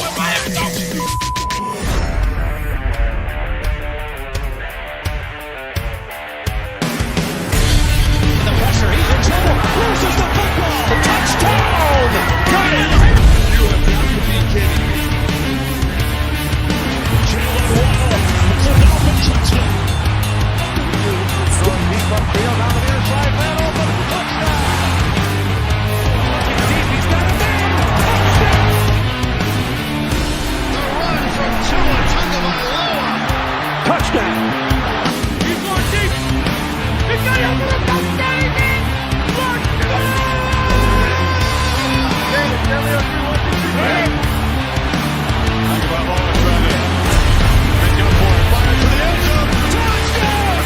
the Miami Dolphins. The pressure, he's in trouble. Loses the football. Touchdown! Got it! You have got to be kidding me. Jevon, the Dolphins touchdown. Throwing deep upfield on the near side, man open, touchdown! Looking deep, he's got a man! Touchdown! The run from Tua Tagovailoa. Touchdown! He's going deep! He's got it for the touchdown! He's in! Touchdown! Tagovailoa, 3-1, 2-3. Tagovailoa trying to make up for it. Fire to the end zone. Touchdown!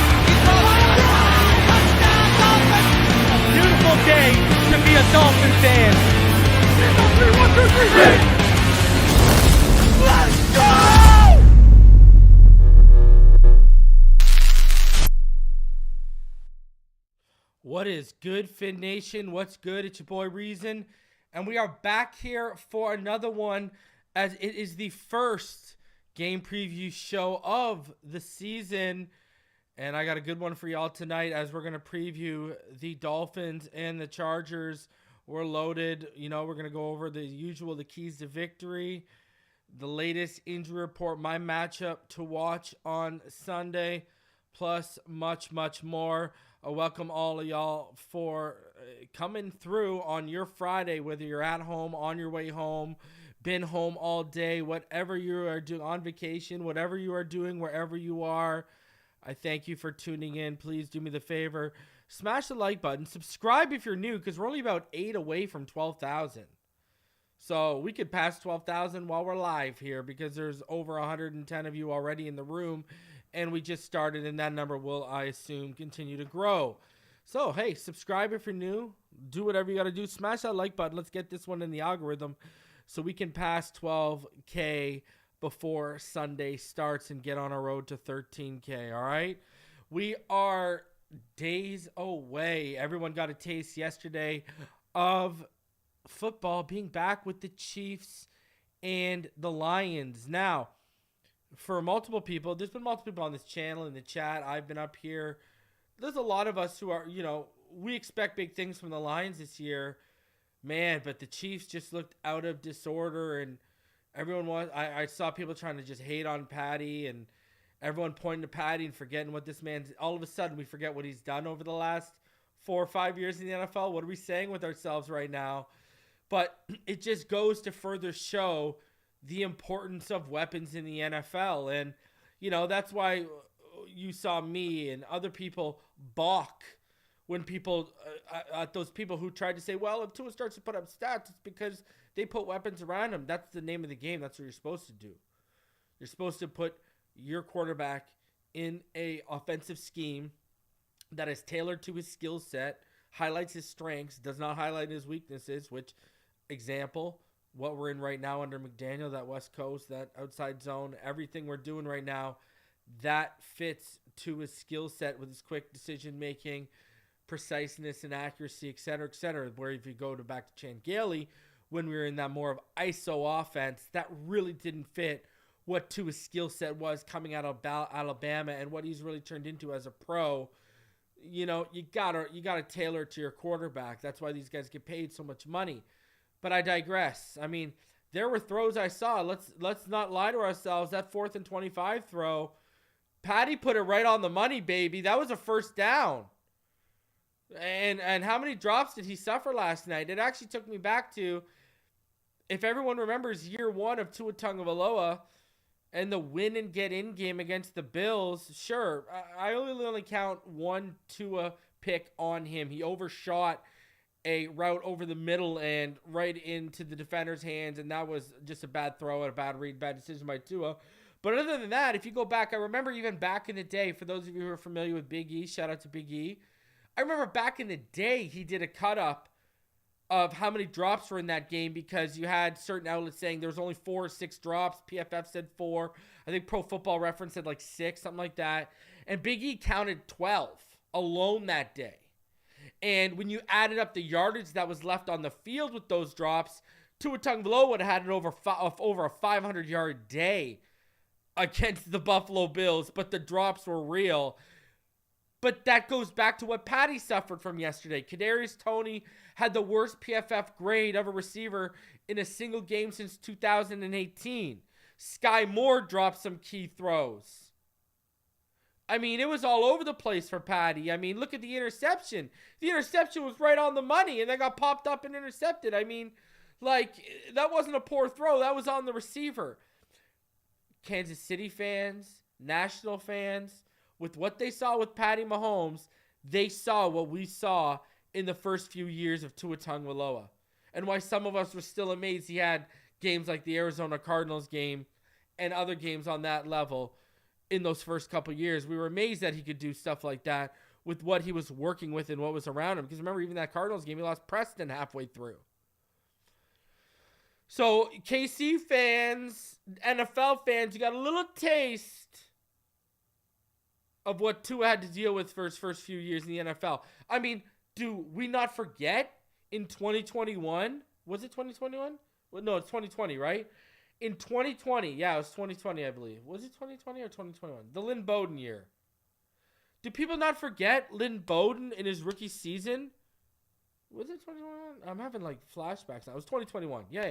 Beautiful day to be a Dolphin fan. 3-1, 2-3. Let's go! What is good, Fin Nation? What's good? It's your boy Reason, and we are back here for another one, as it is the first game preview show of the season. And I got a good one for y'all tonight as we're going to preview the Dolphins and the Chargers. We're loaded. You know, we're going to go over the keys to victory, the latest injury report, my matchup to watch on Sunday, plus much, much more. I welcome all of y'all for coming through on your Friday, whether you're at home, on your way home, been home all day, whatever you are doing, on vacation, whatever you are doing, wherever you are. I thank you for tuning in. Please do me the favor. Smash the like button. Subscribe if you're new, because we're only about 8 away from 12,000. So we could pass 12,000 while we're live here, because there's over 110 of you already in the room. And we just started, and that number will, I assume, continue to grow. So, hey, subscribe if you're new. Do whatever you got to do. Smash that like button. Let's get this one in the algorithm so we can pass 12K before Sunday starts and get on a road to 13K, all right? We are days away. Everyone got a taste yesterday of football being back with the Chiefs and the Lions. Now, for multiple people, there's been multiple people on this channel, in the chat. I've been up here. There's a lot of us who are, you know, we expect big things from the Lions this year. Man, but the Chiefs just looked out of disorder, and everyone was, I saw people trying to just hate on Patty, and everyone pointing to Patty and forgetting what this man's, all of a sudden we forget what he's done over the last 4 or 5 years in the NFL. What are we saying with ourselves right now? But it just goes to further show the importance of weapons in the NFL. And, you know, that's why you saw me and other people balk when people, those people who tried to say, well, if Tua starts to put up stats, it's because they put weapons around him. That's the name of the game. That's what you're supposed to do. You're supposed to put your quarterback in a offensive scheme that is tailored to his skill set, highlights his strengths, does not highlight his weaknesses, which, example, what we're in right now under McDaniel, that West Coast, that outside zone, everything we're doing right now, that fits to his skill set with his quick decision-making, preciseness and accuracy, et cetera, where if you go back to Chan Gailey, when we were in that more of ISO offense, that really didn't fit what to his skill set was coming out of Alabama and what he's really turned into as a pro. You know, you gotta tailor it to your quarterback. That's why these guys get paid so much money. But I digress. I mean, there were throws I saw. Let's not lie to ourselves. That 4th and 25 throw, Patty put it right on the money, baby. That was a first down. And how many drops did he suffer last night? It actually took me back to, if everyone remembers, year 1 of Tua Tagovailoa and the win and get in game against the Bills. Sure, I only count one Tua pick on him. He overshot a route over the middle and right into the defender's hands, and that was just a bad throw and a bad read, bad decision by Tua. But other than that, if you go back, I remember even back in the day, for those of you who are familiar with Big E, shout out to Big E, I remember back in the day he did a cut-up of how many drops were in that game, because you had certain outlets saying there was only 4 or 6 drops. PFF said 4. I think Pro Football Reference said like 6, something like that. And Big E counted 12 alone that day. And when you added up the yardage that was left on the field with those drops, Tua Tagovailoa would have had over a 500-yard day against the Buffalo Bills, but the drops were real. But that goes back to what Patty suffered from yesterday. Kadarius Toney had the worst PFF grade of a receiver in a single game since 2018. Sky Moore dropped some key throws. I mean, it was all over the place for Patty. I mean, look at the interception. The interception was right on the money, and then got popped up and intercepted. I mean, like, that wasn't a poor throw. That was on the receiver. Kansas City fans, national fans, with what they saw with Patty Mahomes, they saw what we saw in the first few years of Tua Tagovailoa. And why some of us were still amazed he had games like the Arizona Cardinals game and other games on that level in those first couple years. We were amazed that he could do stuff like that with what he was working with and what was around him. Because remember, even that Cardinals game, he lost Preston halfway through. So, KC fans, NFL fans, you got a little taste of what Tua had to deal with for his first few years in the NFL. I mean, do we not forget in 2021? Was it 2021? Well, no, it's 2020, right? In 2020, yeah, it was 2020, I believe. Was it 2020 or 2021? The Lynn Bowden year. Do people not forget Lynn Bowden in his rookie season? Was it 2021? I'm having like flashbacks now. It was 2021. Yeah,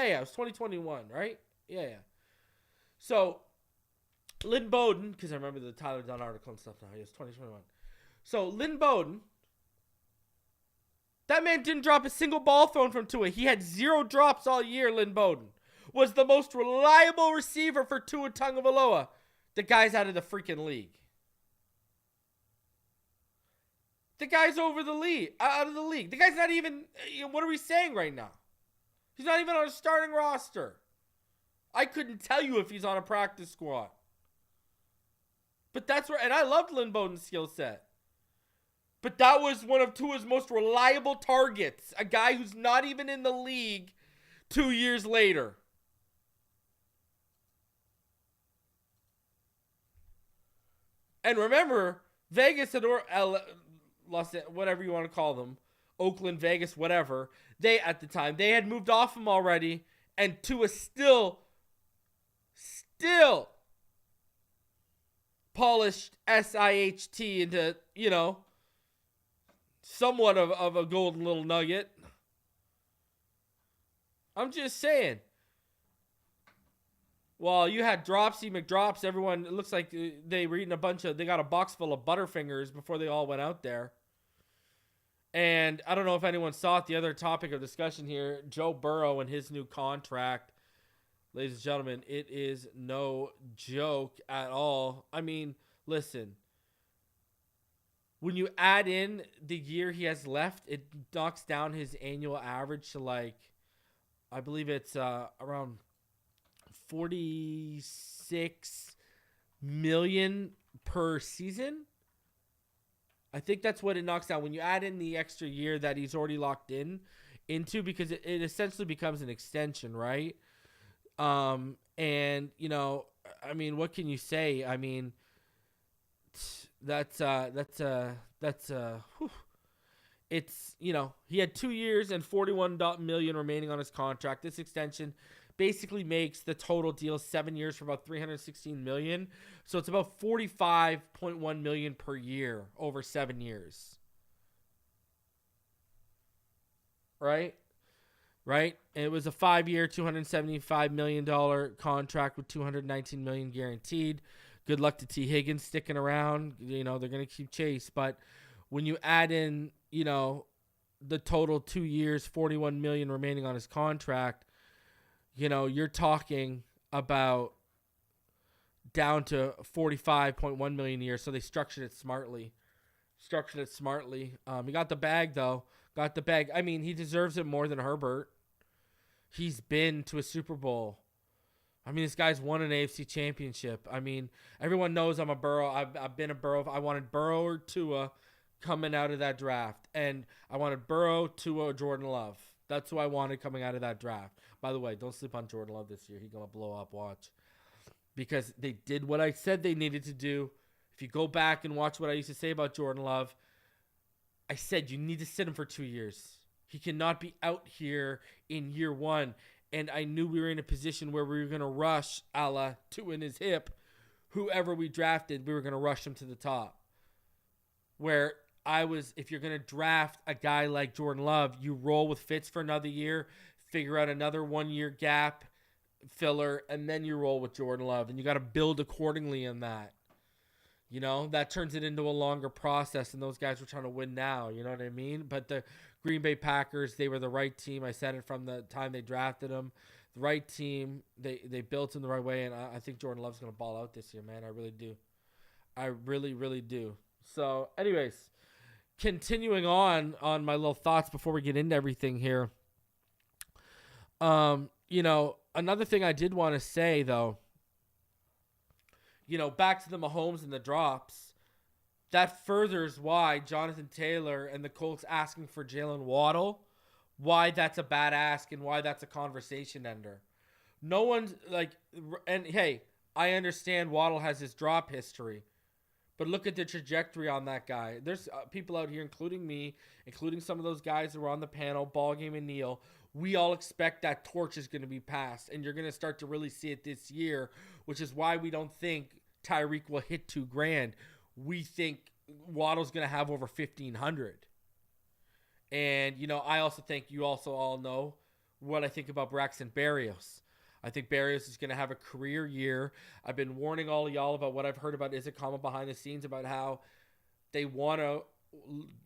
it was 2021, right? Yeah. So, Lynn Bowden, because I remember the Tyler Dunn article and stuff now. It was 2021. So, Lynn Bowden, that man didn't drop a single ball thrown from Tua. He had 0 drops all year, Lynn Bowden. Was the most reliable receiver for Tua Tagovailoa. The guy's out of the freaking league. The guy's out of the league. The guy's not even, what are we saying right now? He's not even on a starting roster. I couldn't tell you if he's on a practice squad. But that's where, and I loved Lynn Bowden's skill set. But that was one of Tua's most reliable targets. A guy who's not even in the league 2 years later. And remember, Vegas and whatever you want to call them, Oakland, Vegas, whatever, they, at the time, they had moved off him already, and Tua still polished SIHT into, somewhat of a golden little nugget. I'm just saying. Well, you had Dropsy McDrops. Everyone, it looks like they were eating they got a box full of Butterfingers before they all went out there. And I don't know if anyone saw it. The other topic of discussion here, Joe Burrow and his new contract. Ladies and gentlemen, it is no joke at all. I mean, listen. When you add in the year he has left, it knocks down his annual average to I believe it's around $46 million per season. I think that's what it knocks down when you add in the extra year that he's already locked into, because it essentially becomes an extension, right? And I mean, what can you say? I mean, it's, he had 2 years and $41 million remaining on his contract. This extension basically makes the total deal 7 years for about $316 million. So it's about $45.1 million per year over 7 years. Right? And it was a 5-year, $275 million contract with $219 million guaranteed. Good luck to T. Higgins sticking around. They're going to keep Chase. But when you add in, the total 2 years, $41 million remaining on his contract, you're talking about down to $45.1 million a year. So they structured it smartly. He got the bag, though. I mean, he deserves it more than Herbert. He's been to a Super Bowl. I mean, this guy's won an AFC championship. I mean, everyone knows I'm a Burrow. I've been a Burrow. I wanted Burrow or Tua coming out of that draft. And I wanted Burrow, Tua, or Jordan Love. That's who I wanted coming out of that draft. By the way, don't sleep on Jordan Love this year. He's going to blow up, watch. Because they did what I said they needed to do. If you go back and watch what I used to say about Jordan Love, I said you need to sit him for 2 years. He cannot be out here in year one. And I knew we were in a position where we were going to rush a la Tua in his hip. Whoever we drafted, we were going to rush him to the top. Where if you're going to draft a guy like Jordan Love, you roll with Fitz for another year, figure out another 1 year gap filler, and then you roll with Jordan Love. And you got to build accordingly in that. You know, that turns it into a longer process, and those guys were trying to win now. You know what I mean? But the Green Bay Packers, they were the right team. I said it from the time they drafted them. The right team. They built him the right way, and I think Jordan Love's going to ball out this year, man. I really do. I really, really do. So, anyways, continuing on my little thoughts before we get into everything here. You know, another thing I did want to say, though, you know, back to the Mahomes and the drops, that furthers why Jonathan Taylor and the Colts asking for Jalen Waddle, why that's a bad ask and why that's a conversation ender. No one's like, and hey, I understand Waddle has his drop history, but look at the trajectory on that guy. There's people out here, including me, including some of those guys that were on the panel, Ballgame and Neil. We all expect that torch is going to be passed, and you're going to start to really see it this year, which is why we don't think Tyreek will hit $2,000. We think Waddle's going to have over 1,500. And, you know, I also think you also all know what I think about Braxton Berrios. I think Berrios is going to have a career year. I've been warning all of y'all about what I've heard about Ezukanma behind the scenes, about how they want to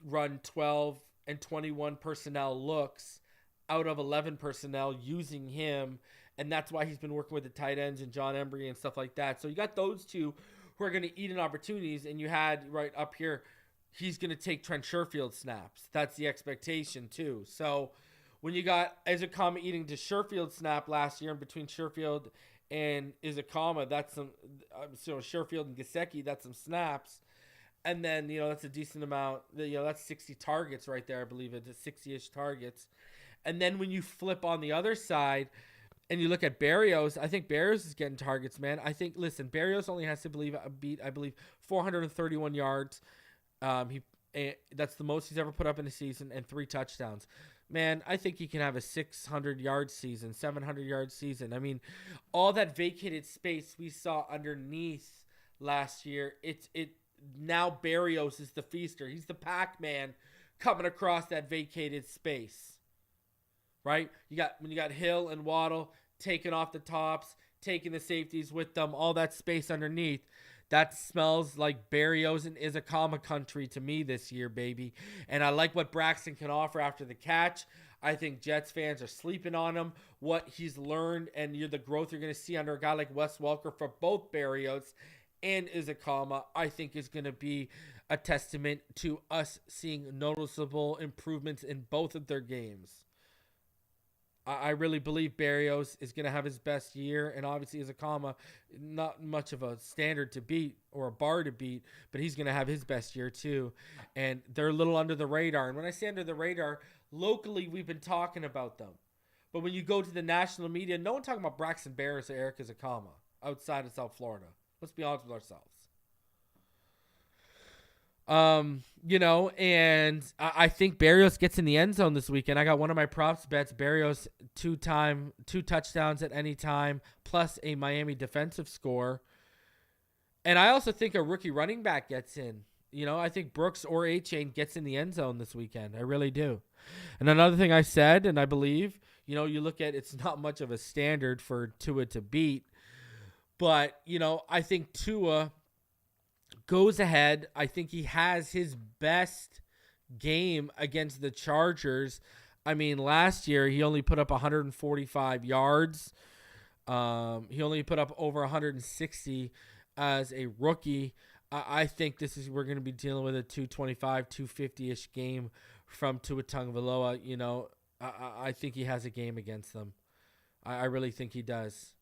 run 12 and 21 personnel looks out of 11 personnel using him. And that's why he's been working with the tight ends and John Embry and stuff like that. So you got those two who are going to eat in opportunities. And you had right up here, he's going to take Trent Sherfield snaps. That's the expectation too. So when you got Ezukanma eating to Sherfield snap last year, in between Sherfield and Ezukanma, that's some, Sherfield and Gesicki, that's some snaps. And then, you know, that's a decent amount. You know, that's 60 targets right there, I believe it's 60-ish targets. And then when you flip on the other side and you look at Berrios, I think Berrios is getting targets, man. I think, listen, Berrios only has to beat 431 yards. That's the most he's ever put up in a season, and 3 touchdowns. Man, I think he can have a 600-yard season, 700-yard season. I mean, all that vacated space we saw underneath last year, now Berrios is the feaster. He's the Pac-Man coming across that vacated space. Right? When you got Hill and Waddle taking off the tops, taking the safeties with them, all that space underneath, that smells like Berrios and Ezukanma country to me this year, baby. And I like what Braxton can offer after the catch. I think Jets fans are sleeping on him, what he's learned, and the growth you're going to see under a guy like Wes Welker for both Berrios and Ezukanma, I think is going to be a testament to us seeing noticeable improvements in both of their games. I really believe Berrios is going to have his best year, and obviously Ezukanma, not much of a standard to beat or a bar to beat, but he's going to have his best year too. And they're a little under the radar. And when I say under the radar, locally we've been talking about them. But when you go to the national media, no one talking about Braxton Berrios or Eric Ezukanma outside of South Florida. Let's be honest with ourselves. You know, and I think Berrios gets in the end zone this weekend. I got one of my props bets, Berrios 2 touchdowns at any time, plus a Miami defensive score. And I also think a rookie running back gets in. You know, I think Brooks or A-Chain gets in the end zone this weekend. I really do. And another thing I said, and I believe, you know, you look at, it's not much of a standard for Tua to beat, but, you know, I think Tua goes ahead. I think he has his best game against the Chargers. I mean, last year he only put up 145 yards. He only put up over 160 as a rookie. I think we're going to be dealing with a 225, 250-ish game from Tua Tagovailoa. You know, I think he has a game against them. I really think he does.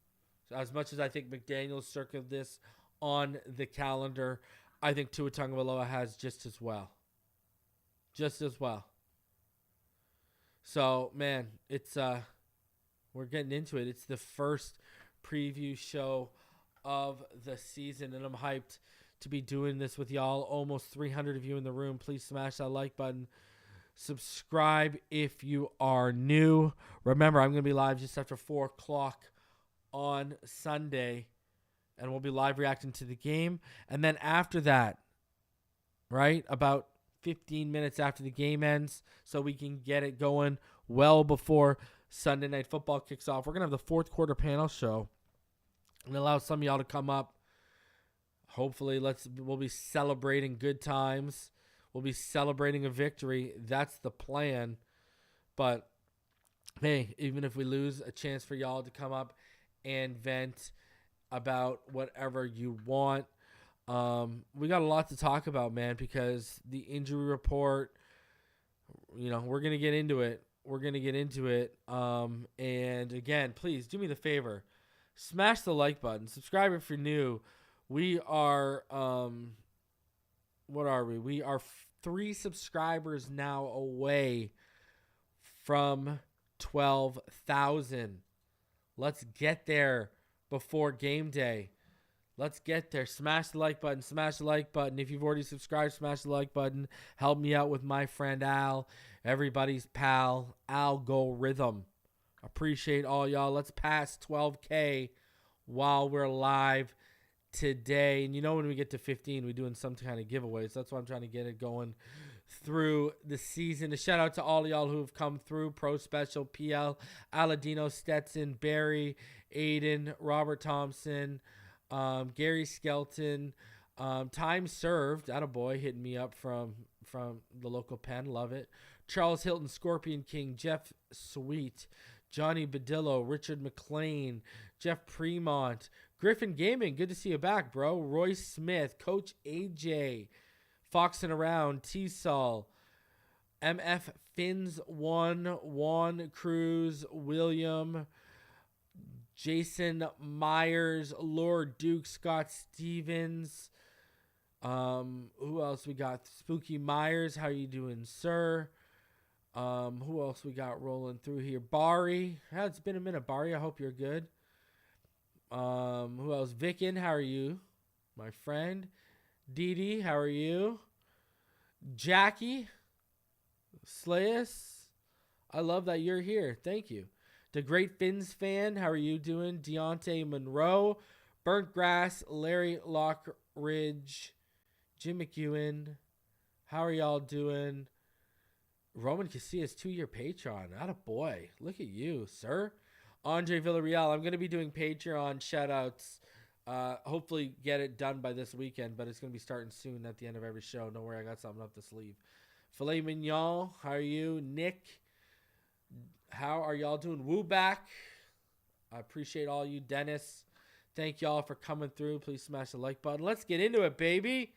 As much as I think McDaniel circled this on the calendar, I think Tua Tagovailoa has just as well. Just as well. So, man, it's we're getting into it. It's the first preview show of the season, and I'm hyped to be doing this with y'all. Almost 300 of you in the room. Please smash that like button. Subscribe if you are new. Remember, I'm going to be live just after 4 o'clock on Sunday, and we'll be live reacting to the game. And then after that, right, about 15 minutes after the game ends, so we can get it going well before Sunday Night Football kicks off. We're going to have the fourth quarter panel show and allow some of y'all to come up. Hopefully, we'll be celebrating good times. We'll be celebrating a victory. That's the plan. But, hey, even if we lose, a chance for y'all to come up and vent about whatever you want. We got a lot to talk about, man, because the injury report, we're going to get into it. And, again, please do me the favor. Smash the like button. Subscribe if you're new. We are, what are we? We are 3 subscribers now away from 12,000. Let's get there before game day. Let's get there. Smash the like button. Smash the like button. If you've already subscribed, smash the like button. Help me out with my friend Al, everybody's pal, Algorithm. Appreciate all y'all. Let's pass 12K while we're live today. And when we get to 15, we're doing some kind of giveaways. That's why I'm trying to get it going through the season. A shout out to all of y'all who have come through. Pro Special, PL, Aladino, Stetson, Barry, Aiden, Robert Thompson, Gary Skelton, Time Served, attaboy, hitting me up from the local pen. Love it. Charles Hilton, Scorpion King, Jeff Sweet, Johnny Badillo, Richard McLean, Jeff Fremont, Griffin Gaming, good to see you back, bro. Roy Smith, Coach AJ, Foxing Around, T-Sol, MF Fins 1, Juan Cruz, William, Jason Myers, Lord Duke, Scott Stevens. Who else we got? Spooky Myers, how you doing, sir? Who else we got rolling through here? Bari. It's been a minute, Bari. I hope you're good. Who else? Vickin, how are you? My friend. Dee Dee, how are you? Jackie. Slayus. I love that you're here. Thank you. The Great Fins fan, how are you doing? Deontay Monroe. Burnt Grass. Larry Lockridge. Jim McEwen. How are y'all doing? Roman Casillas, 2-year Patreon. Attaboy. Look at you, sir. Andre Villarreal. I'm going to be doing Patreon shout-outs. Hopefully get it done by this weekend, but it's going to be starting soon at the end of every show. Don't worry, I got something up the sleeve. Filet Mignon, how are you? Nick, how are y'all doing? Woo back. I appreciate all you. Dennis, thank y'all for coming through. Please smash the like button. Let's get into it, baby.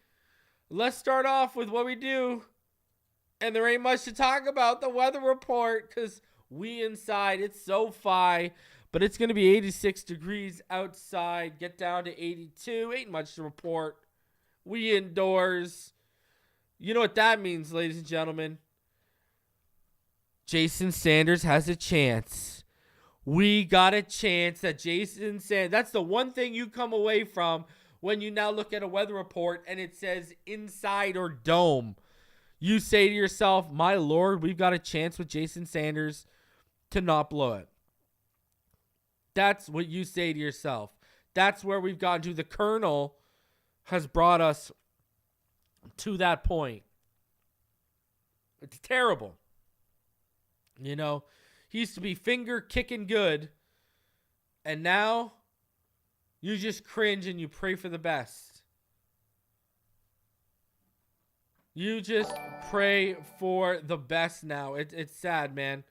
Let's start off with what we do. And there ain't much to talk about, the weather report, because we inside. It's SoFi, but it's going to be 86 degrees outside. Get down to 82. Ain't much to report. We indoors. You know what that means, ladies and gentlemen. Jason Sanders has a chance. We got a chance that Jason Sanders. That's the one thing you come away from when you now look at a weather report and it says inside or dome. You say to yourself, my Lord, we've got a chance with Jason Sanders to not blow it. That's what you say to yourself. That's where we've gotten to. The Colonel has brought us to that point. It's terrible. He used to be finger kicking good. And now you just cringe and you pray for the best. You just pray for the best now. It's sad, man.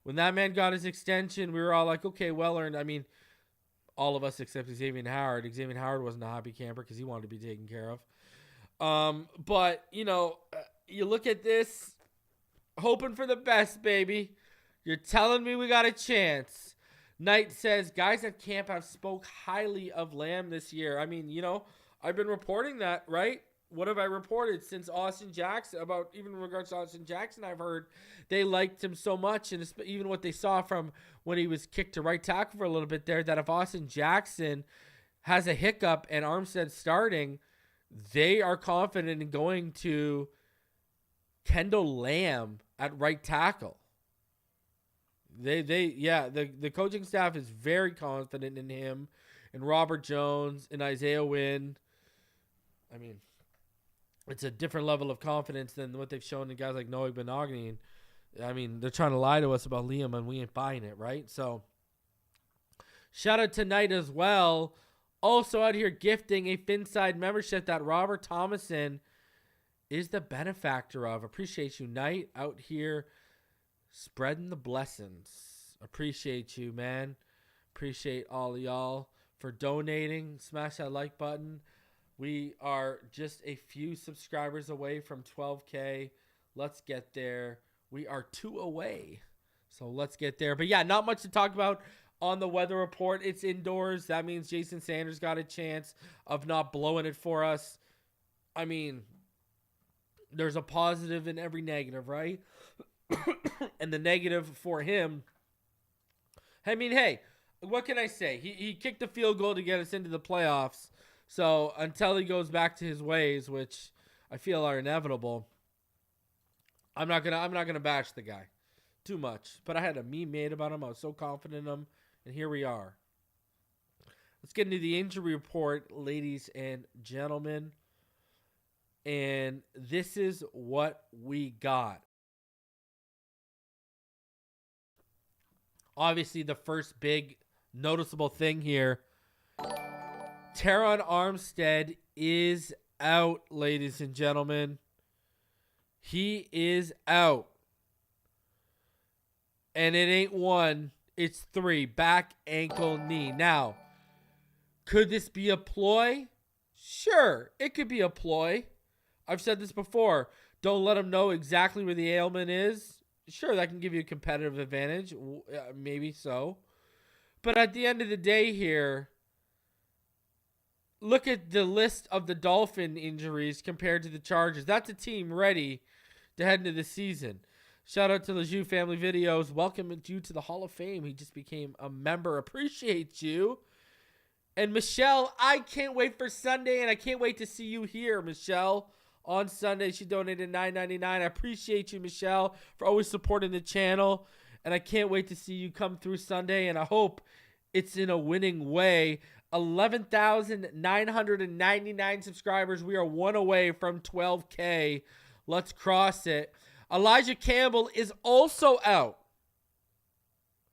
When that man got his extension, we were all like, okay, well earned. I mean, all of us except Xavier Howard. Xavier Howard wasn't a happy camper because he wanted to be taken care of. But, you look at this, hoping for the best, baby. You're telling me we got a chance. Knight says, guys at camp have spoke highly of Lamb this year. I mean, I've been reporting that, right? What have I reported since Austin Jackson? About even in regards to Austin Jackson, I've heard they liked him so much, and even what they saw from when he was kicked to right tackle for a little bit there, that if Austin Jackson has a hiccup and Armstead starting, they are confident in going to Kendall Lamb at right tackle. The coaching staff is very confident in him, and Robert Jones, and Isaiah Wynn. I mean, it's a different level of confidence than what they've shown in guys like Noah Benogany. I mean, they're trying to lie to us about Liam, and we ain't buying it, right? So, shout out to Knight as well. Also out here gifting a Finside membership that Robert Thomason is the benefactor of. Appreciate you, Knight, out here spreading the blessings. Appreciate you, man. Appreciate all of y'all for donating. Smash that like button. We are just a few subscribers away from 12K. Let's get there. We are 2 away. So let's get there. But yeah, not much to talk about on the weather report. It's indoors. That means Jason Sanders got a chance of not blowing it for us. I mean, there's a positive in every negative, right? And the negative for him, I mean, hey, what can I say? He kicked the field goal to get us into the playoffs. So until he goes back to his ways, which I feel are inevitable, I'm not gonna bash the guy too much. But I had a meme made about him. I was so confident in him, and here we are. Let's get into the injury report, ladies and gentlemen. And this is what we got. Obviously, the first big noticeable thing here, Teron Armstead is out, ladies and gentlemen. He is out. And it ain't 1, it's 3. Back, ankle, knee. Now, could this be a ploy? Sure, it could be a ploy. I've said this before. Don't let him know exactly where the ailment is. Sure, that can give you a competitive advantage. Maybe so. But at the end of the day here, look at the list of the Dolphin injuries compared to the Chargers. That's a team ready to head into the season. Shout out to Lejeune Family Videos. Welcome you to the Hall of Fame. He just became a member. Appreciate you. And Michelle, I can't wait for Sunday, and I can't wait to see you here, Michelle. On Sunday, she donated $9.99. I appreciate you, Michelle, for always supporting the channel. And I can't wait to see you come through Sunday. And I hope it's in a winning way. 11,999 subscribers. We are 1 away from 12K. Let's cross it. Elijah Campbell is also out,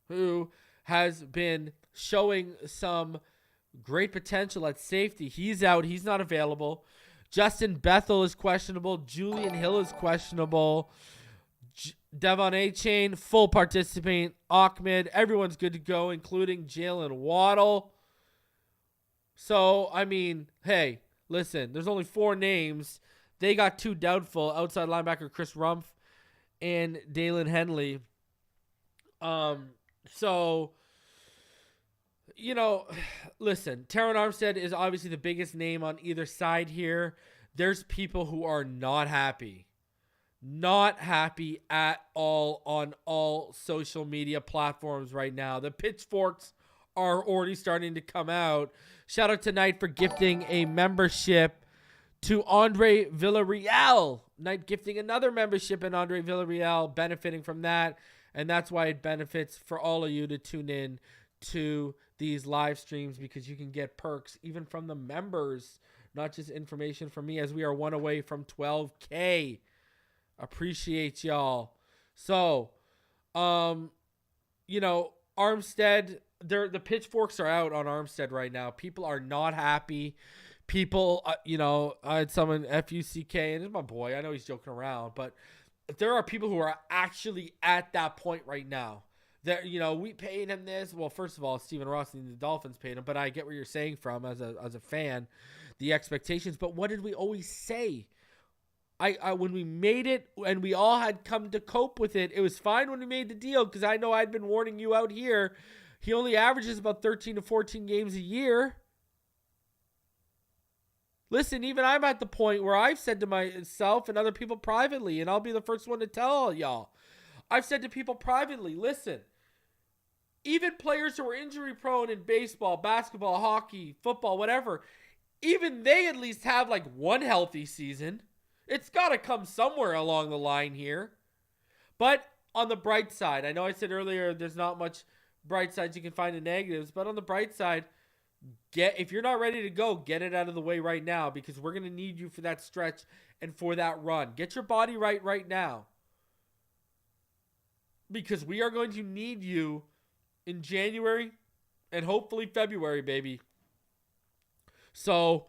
who has been showing some great potential at safety. He's out. He's not available. Justin Bethel is questionable. Julian Hill is questionable. Devon A-Chain, full participant. Ahmed, everyone's good to go, including Jalen Waddle. So, I mean, hey, listen, there's only 4 names. They got 2 doubtful, outside linebacker Chris Rumpf and Dalen Henley. So, you know, listen, Teron Armstead is obviously the biggest name on either side here. There's people who are not happy. Not happy at all on all social media platforms right now. The pitchforks are already starting to come out. Shout out to Knight for gifting a membership to Andre Villarreal. Knight gifting another membership, and Andre Villarreal benefiting from that. And that's why it benefits for all of you to tune in to these live streams, because you can get perks even from the members, not just information from me, as we are 1 away from 12K. Appreciate y'all. So, you know, Armstead, the pitchforks are out on Armstead right now. People are not happy. People, you know, I had someone, F-U-C-K, and it's my boy. I know he's joking around, but there are people who are actually at that point right now. That, you know, we paid him this. Well, first of all, Stephen Ross and the Dolphins paid him, but I get where you're saying from as a fan, the expectations. But what did we always say? I when we made it and we all had come to cope with it, it was fine when we made the deal, because I know I'd been warning you out here. He only averages about 13 to 14 games a year. Listen, even I'm at the point where I've said to myself and other people privately, and I'll be the first one to tell y'all, I've said to people privately, listen, even players who are injury prone in baseball, basketball, hockey, football, whatever, even they at least have like one healthy season. It's got to come somewhere along the line here. But on the bright side, I know I said earlier there's not much bright sides you can find in negatives, but on the bright side, if you're not ready to go, get it out of the way right now, because we're going to need you for that stretch and for that run. Get your body right now, because we are going to need you in January and hopefully February, baby. So,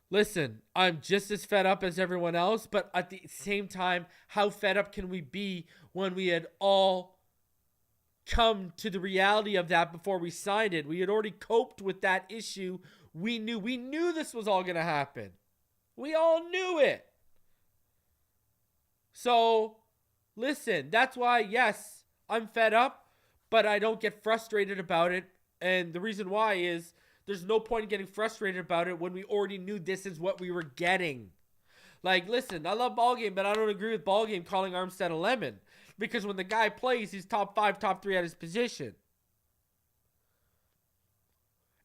listen, I'm just as fed up as everyone else, but at the same time, how fed up can we be when we had all come to the reality of that before we signed it? We had already coped with that issue. We knew this was all going to happen. We all knew it. So, listen, that's why, yes, I'm fed up, but I don't get frustrated about it. And the reason why is there's no point in getting frustrated about it when we already knew this is what we were getting. Like, listen, I love Ballgame, but I don't agree with Ballgame calling Armstead a lemon. Because when the guy plays, he's top 5, top 3 at his position.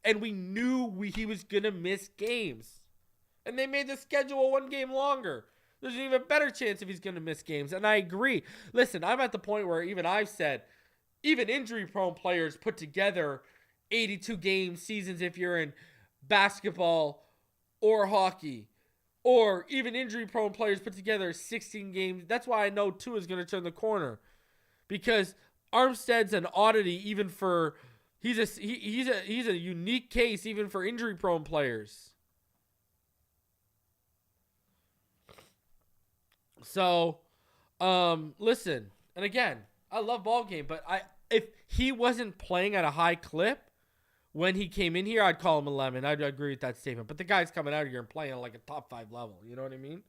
And we knew he was going to miss games. And they made the schedule 1 game longer. There's an even better chance if he's going to miss games. And I agree. Listen, I'm at the point where even I've said, even injury-prone players put together 82-game seasons if you're in basketball or hockey. Or even injury-prone players put together 16 games. That's why I know Tua is going to turn the corner. Because Armstead's an oddity even for... He's a unique case even for injury-prone players. So, listen. And again, I love Ballgame, but if he wasn't playing at a high clip when he came in here, I'd call him a lemon. I'd agree with that statement. But the guy's coming out of here and playing at like a top 5 level. You know what I mean?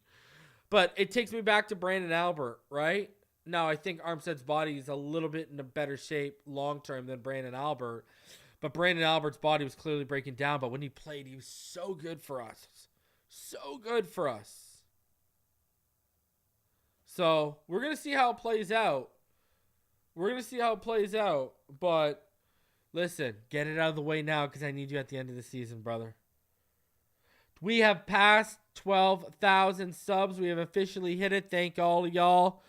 But it takes me back to Brandon Albert, right? Now, I think Armstead's body is a little bit in a better shape long-term than Brandon Albert. But Brandon Albert's body was clearly breaking down. But when he played, he was so good for us. So good for us. So, we're going to see how it plays out. But, listen, get it out of the way now because I need you at the end of the season, brother. We have passed 12,000 subs. We have officially hit it. Thank all of y'all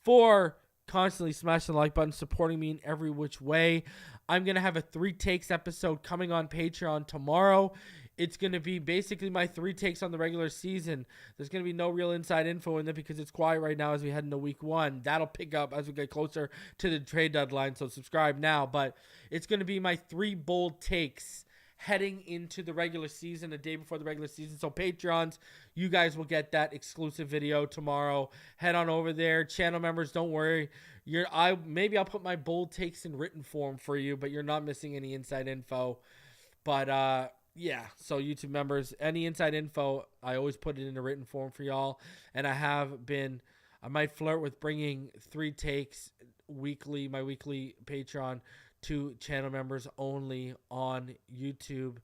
for constantly smashing the like button, supporting me in every which way. I'm going to have a 3 takes episode coming on Patreon tomorrow. It's going to be basically my 3 takes on the regular season. There's going to be no real inside info in it because it's quiet right now as we head into week 1. That'll pick up as we get closer to the trade deadline, so subscribe now. But it's going to be my 3 bold takes heading into the regular season, a day before the regular season. So Patreons, you guys will get that exclusive video tomorrow. Head on over there. Channel members, don't worry. Maybe I'll put my bold takes in written form for you, but you're not missing any inside info. But yeah, so YouTube members, any inside info, I always put it in a written form for y'all. And I might flirt with bringing 3 takes weekly, my weekly Patreon, to channel members only on YouTube,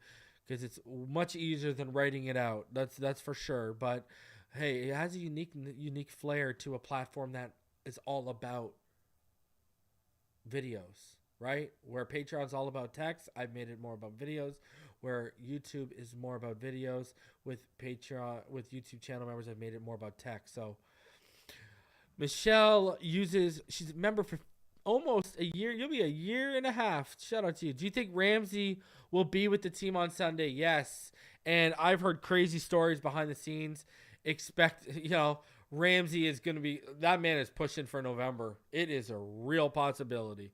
because it's much easier than writing it out. That's for sure. But hey, it has a unique flair to a platform that is all about videos, right? Where Patreon's all about text, I've made it more about videos. Where YouTube is more about videos, with YouTube channel members, I've made it more about text. So Michelle she's a member for almost a year. You'll be a year and a half. Shout out to you. Do you think Ramsey will be with the team on Sunday? Yes. And I've heard crazy stories behind the scenes. Ramsey is going to be, that man is pushing for November. It is a real possibility.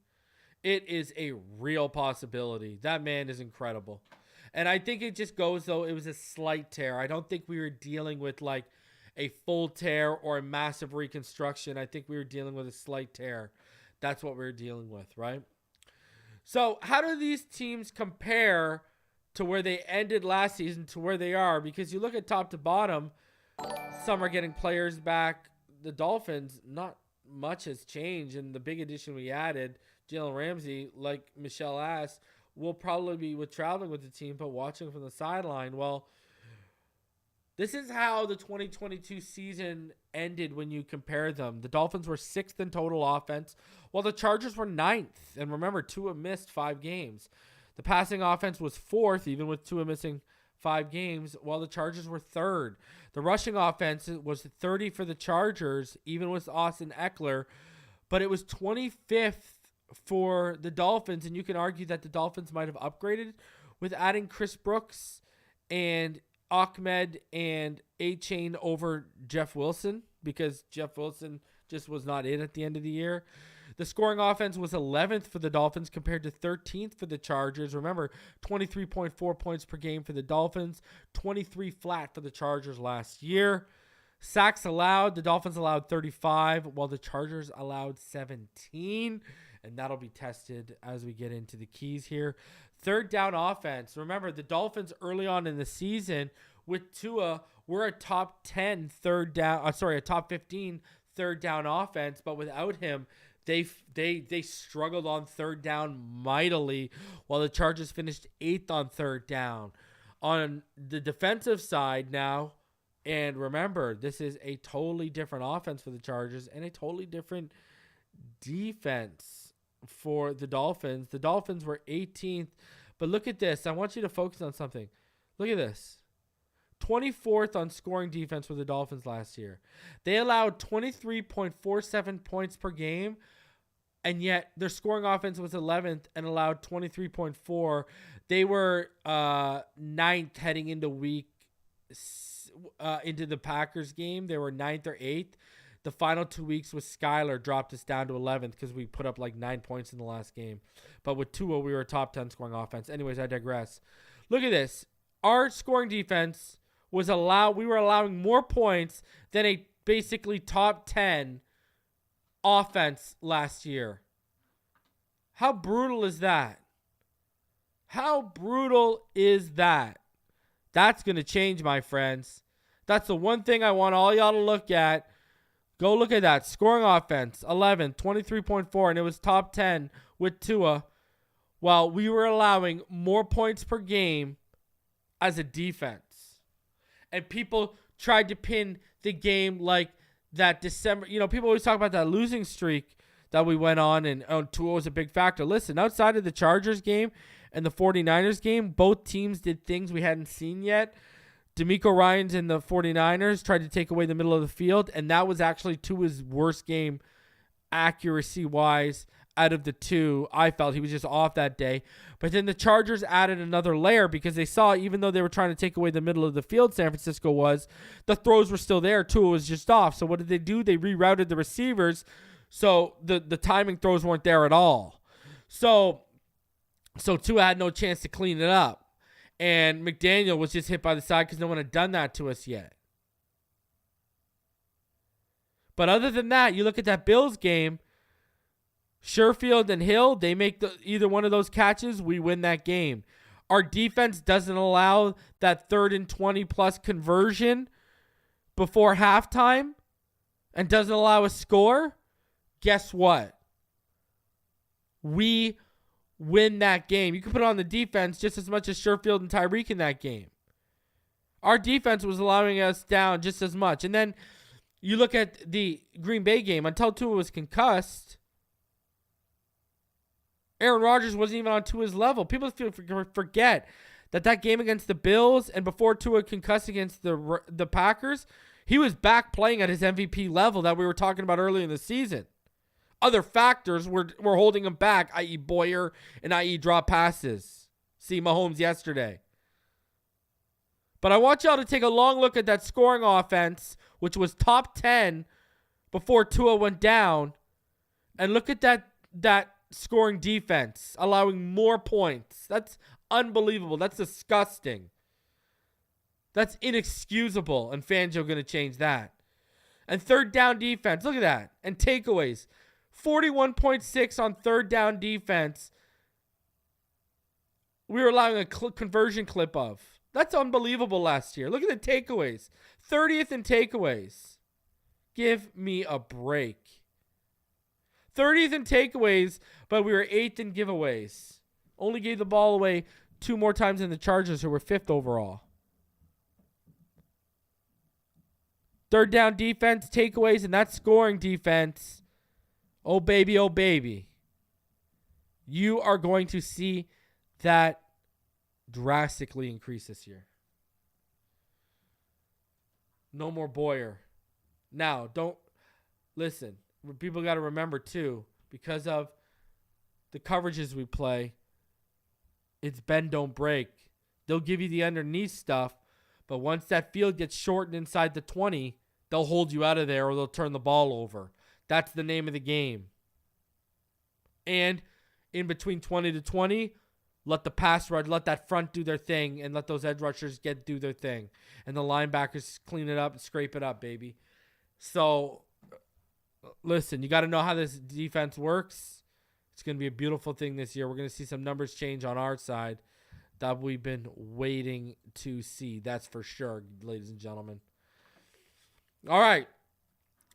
That man is incredible. And I think it just goes, though, it was a slight tear. I don't think we were dealing with like a full tear or a massive reconstruction. I think we were dealing with a slight tear. That's what we were dealing with, right? So how do these teams compare to where they ended last season to where they are? Because you look at top to bottom, some are getting players back. The Dolphins, not much has changed. And the big addition we added, Jalen Ramsey, like Michelle asked, will probably be traveling with the team, but watching from the sideline. Well, this is how the 2022 season ended when you compare them. The Dolphins were 6th in total offense, while the Chargers were 9th. And remember, Tua missed 5 games. The passing offense was 4th, even with Tua missing 5 games, while the Chargers were 3rd. The rushing offense was 30 for the Chargers, even with Austin Eckler. but it was 25th for the Dolphins, and you can argue that the Dolphins might have upgraded with adding Chris Brooks and Ahmed and A-Chain over Jeff Wilson, because Jeff Wilson just was not in at the end of the year. The scoring offense was 11th for the Dolphins compared to 13th for the Chargers. Remember, 23.4 points per game for the Dolphins, 23 flat for the Chargers last year. Sacks allowed, the Dolphins allowed 35, while the Chargers allowed 17. And that'll be tested as we get into the keys here. Third down offense. Remember, the Dolphins early on in the season with Tua were a top 15 third down offense, but without him, they struggled on third down mightily, while the Chargers finished 8th on third down. On the defensive side now, and remember, this is a totally different offense for the Chargers and a totally different defense for the Dolphins. The Dolphins were 18th, but look at this. I want you to focus on something. Look at this. 24th on scoring defense for the Dolphins last year. They allowed 23.47 points per game, and yet their scoring offense was 11th and allowed 23.4. They were 9th heading into into the Packers game. They were 9th or 8th. The final 2 weeks with Skyler dropped us down to 11th because we put up like 9 points in the last game. But with Tua, we were a top 10 scoring offense. Anyways, I digress. Look at this. Our scoring defense we were allowing more points than a basically top 10 offense last year. How brutal is that? How brutal is that? That's going to change, my friends. That's the one thing I want all y'all to look at. Go look at that. Scoring offense, 11, 23.4, and it was top 10 with Tua, while we were allowing more points per game as a defense. And people tried to pin the game like that December. You know, people always talk about that losing streak that we went on, and Tua was a big factor. Listen, outside of the Chargers game and the 49ers game, both teams did things we hadn't seen yet. D'Amico Ryans and the 49ers tried to take away the middle of the field, and that was actually Tua's worst game accuracy-wise out of the two. I felt he was just off that day. But then the Chargers added another layer because they saw, even though they were trying to take away the middle of the field, San Francisco was, the throws were still there. Tua was just off. So what did they do? They rerouted the receivers, so the timing throws weren't there at all. So Tua had no chance to clean it up. And McDaniel was just hit by the side because no one had done that to us yet. But other than that, you look at that Bills game, Sherfield and Hill, they make either one of those catches, we win that game. Our defense doesn't allow that 3rd and 20-plus conversion before halftime and doesn't allow a score. Guess what? We win that game. You can put it on the defense just as much as Sherfield and Tyreek in that game. Our defense was allowing us down just as much. And then you look at the Green Bay game. Until Tua was concussed, Aaron Rodgers wasn't even on Tua's level. People forget that game against the Bills and before Tua concussed against the Packers, he was back playing at his MVP level that we were talking about earlier in the season. Other factors were holding him back, i.e. Boyer and i.e. drop passes. See Mahomes yesterday. But I want y'all to take a long look at that scoring offense, which was top 10 before Tua went down, and look at that scoring defense, allowing more points. That's unbelievable. That's disgusting. That's inexcusable, and Fangio going to change that. And third down defense, look at that. And takeaways, 41.6 on third down defense. We were allowing a conversion clip of. That's unbelievable last year. Look at the takeaways. 30th in takeaways. Give me a break. 30th in takeaways, but we were 8th in giveaways. Only gave the ball away 2 more times than the Chargers, who were 5th overall. Third down defense, takeaways, and that scoring defense. Oh, baby, oh, baby. You are going to see that drastically increase this year. No more Boyer. Now, don't listen. people got to remember too, because of the coverages we play, it's bend, don't break. They'll give you the underneath stuff, but once that field gets shortened inside the 20, they'll hold you out of there or they'll turn the ball over. That's the name of the game. And in between 20 to 20, let the pass rush, let that front do their thing, and let those edge rushers do their thing. And the linebackers clean it up and scrape it up, baby. So, listen, you got to know how this defense works. It's going to be a beautiful thing this year. We're going to see some numbers change on our side that we've been waiting to see. That's for sure, ladies and gentlemen. All right.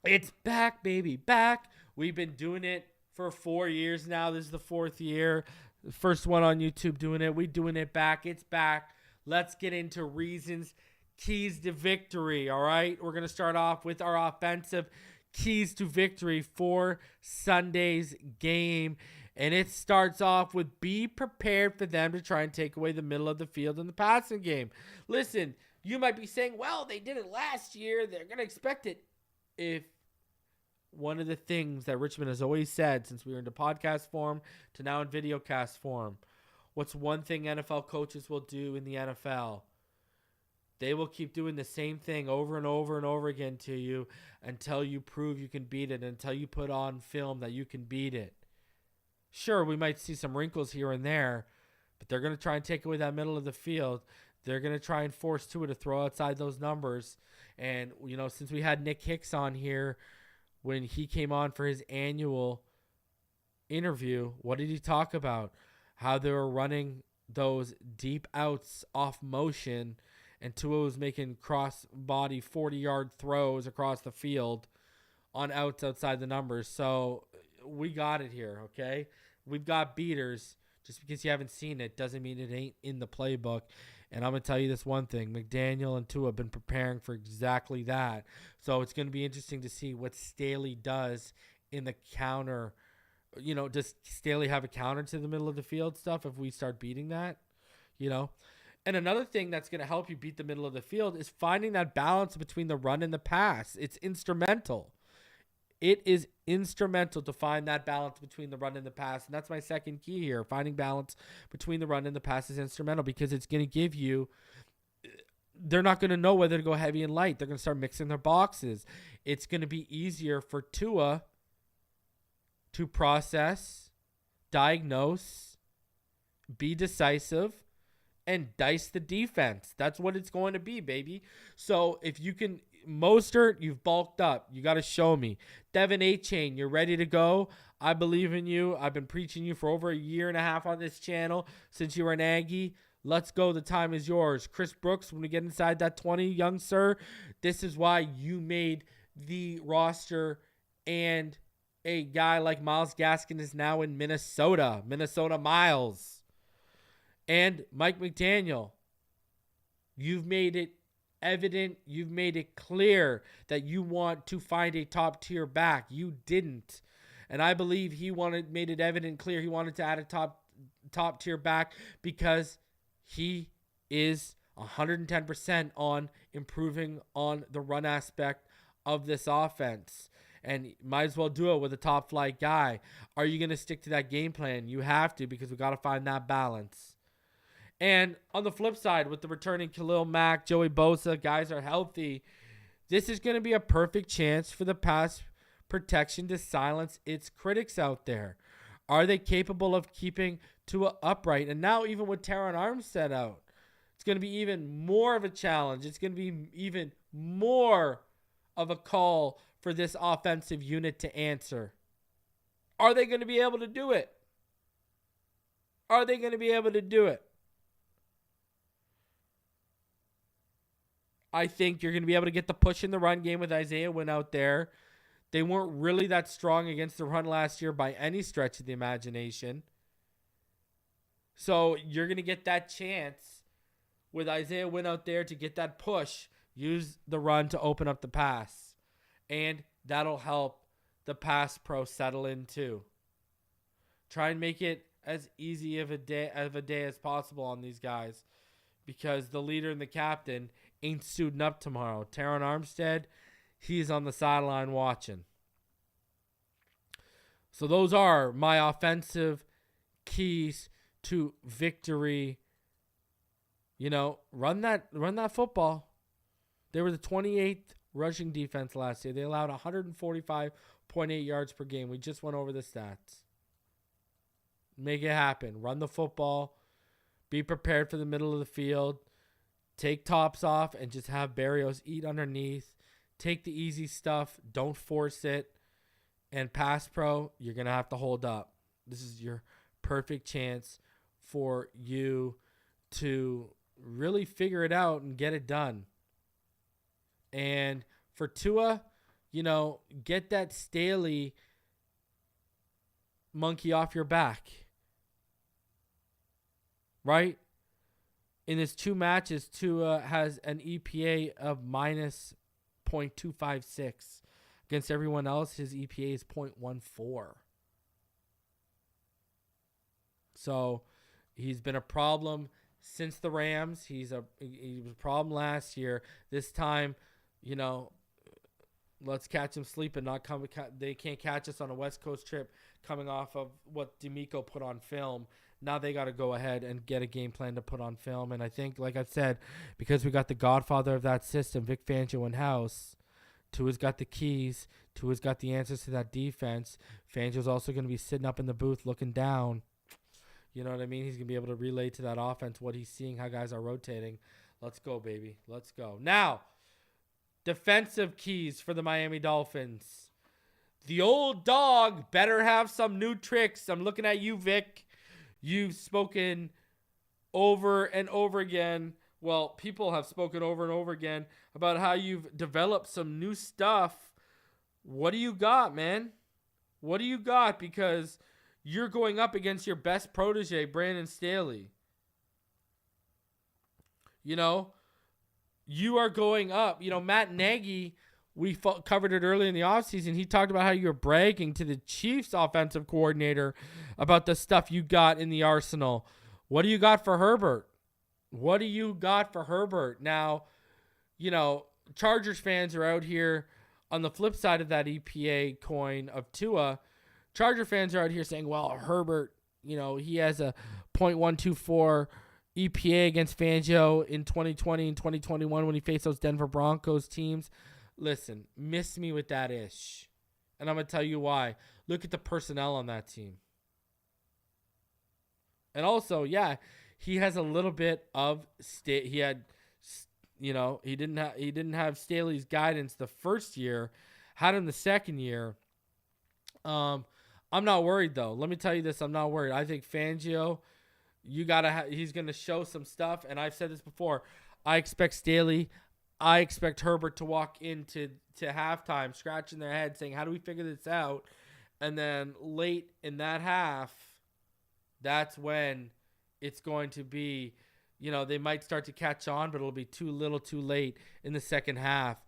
It's back, baby, back. We've been doing it for 4 years now. This is the 4th year. The first one on YouTube doing it. We're doing it back. It's back. Let's get into reasons, keys to victory, all right? We're going to start off with our offensive keys to victory for Sunday's game. And it starts off with be prepared for them to try and take away the middle of the field in the passing game. Listen, you might be saying, well, they did it last year. They're going to expect it. If one of the things that Richmond has always said since we were into podcast form to now in videocast form, what's one thing NFL coaches will do in the NFL? They will keep doing the same thing over and over and over again to you until you prove you can beat it, until you put on film that you can beat it. Sure, we might see some wrinkles here and there, but they're going to try and take away that middle of the field. They're going to try and force Tua to throw outside those numbers. And, you know, since we had Nick Hicks on here when he came on for his annual interview, what did he talk about? How they were running those deep outs off motion, and Tua was making cross-body 40-yard throws across the field on outs outside the numbers. So we got it here, okay? We've got beaters. Just because you haven't seen it doesn't mean it ain't in the playbook. And I'm going to tell you this one thing. McDaniel and Tua have been preparing for exactly that. So it's going to be interesting to see what Staley does in the counter. You know, does Staley have a counter to the middle of the field stuff if we start beating that? You know? And another thing that's going to help you beat the middle of the field is finding that balance between the run and the pass. It's instrumental. It is instrumental to find that balance between the run and the pass. And that's my second key here. Finding balance between the run and the pass is instrumental because it's going to give you – they're not going to know whether to go heavy and light. They're going to start mixing their boxes. It's going to be easier for Tua to process, diagnose, be decisive, and dice the defense. That's what it's going to be, baby. So if you can – Mostert, you've bulked up. You got to show me. Devin A-Chain, you're ready to go. I believe in you. I've been preaching you for over a year and a half on this channel since you were an Aggie. Let's go. The time is yours. Chris Brooks, when we get inside that 20, young sir, this is why you made the roster, and a guy like Myles Gaskin is now in Minnesota. Minnesota Miles. And Mike McDaniel, you've made it evident, you've made it clear that you want to find a top-tier back. You didn't. And I believe he made it evident clear he wanted to add a top-tier back because he is 110% on improving on the run aspect of this offense. And might as well do it with a top-flight guy. Are you going to stick to that game plan? You have to, because we got to find that balance. And on the flip side, with the returning Khalil Mack, Joey Bosa, guys are healthy. This is going to be a perfect chance for the pass protection to silence its critics out there. Are they capable of keeping Tua upright? And now even with Teron Armstead out, it's going to be even more of a challenge. It's going to be even more of a call for this offensive unit to answer. Are they going to be able to do it? Are they going to be able to do it? I think you're going to be able to get the push in the run game with Isaiah Wynn out there. They weren't really that strong against the run last year by any stretch of the imagination. So you're going to get that chance with Isaiah Wynn out there to get that push. Use the run to open up the pass. And that'll help the pass pro settle in too. Try and make it as easy of a day as possible on these guys, because the leader and the captain ain't suiting up tomorrow. Teron Armstead, he's on the sideline watching. So those are my offensive keys to victory. Run that football. They were the 28th rushing defense last year. They allowed 145.8 yards per game. We just went over the stats. Make it happen. Run the football. Be prepared for the middle of the field. Take tops off and just have Berrios eat underneath. Take the easy stuff. Don't force it. And pass pro, you're going to have to hold up. This is your perfect chance for you to really figure it out and get it done. And for Tua, get that Staley monkey off your back. Right? In his 2 matches, Tua has an EPA of minus 0.256. Against everyone else, his EPA is 0.14. So he's been a problem since the Rams. He was a problem last year. This time, let's catch him sleeping. They can't catch us on a West Coast trip coming off of what D'Amico put on film. Now they got to go ahead and get a game plan to put on film. And I think, like I said, because we got the godfather of that system, Vic Fangio, in-house, Tua's got the keys. Tua's got the answers to that defense. Fangio's also going to be sitting up in the booth looking down. You know what I mean? He's going to be able to relay to that offense what he's seeing, how guys are rotating. Let's go, baby. Let's go. Now, defensive keys for the Miami Dolphins. The old dog better have some new tricks. I'm looking at you, Vic. You've spoken over and over again. Well, people have spoken over and over again about how you've developed some new stuff. What do you got, man? What do you got? Because you're going up against your best protege, Brandon Staley. You are going up. Matt Nagy, we covered it early in the offseason. He talked about how you're bragging to the Chiefs offensive coordinator about the stuff you got in the arsenal. What do you got for Herbert? What do you got for Herbert? Now, Chargers fans are out here on the flip side of that EPA coin of Tua. Charger fans are out here saying, well, Herbert, he has a 0.124 EPA against Fangio in 2020 and 2021 when he faced those Denver Broncos teams. Listen, miss me with that ish. And I'm going to tell you why. Look at the personnel on that team. And also, yeah, he has a little bit of he didn't have Staley's guidance the first year, had him the second year. I'm not worried though. Let me tell you this, I'm not worried. I think Fangio, he's going to show some stuff, and I've said this before. I expect Herbert to walk into halftime scratching their head saying, how do we figure this out? And then late in that half, that's when it's going to be, they might start to catch on, but it'll be too little too late in the second half.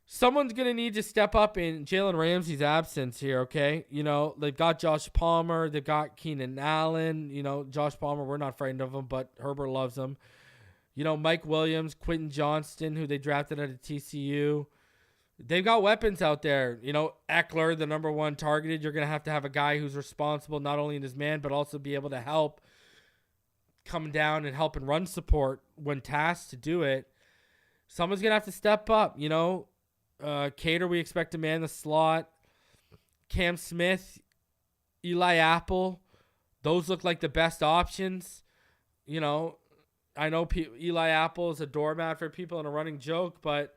Someone's going to need to step up in Jalen Ramsey's absence here, okay? They've got Josh Palmer. They've got Keenan Allen. Josh Palmer, we're not frightened of him, but Herbert loves him. Mike Williams, Quentin Johnston, who they drafted out of TCU. They've got weapons out there. Eckler, the number one targeted. You're going to have a guy who's responsible not only in his man, but also be able to help come down and help and run support when tasked to do it. Someone's going to have to step up. Cater, we expect to man the slot. Cam Smith, Eli Apple, those look like the best options. I know Eli Apple is a doormat for people and a running joke, but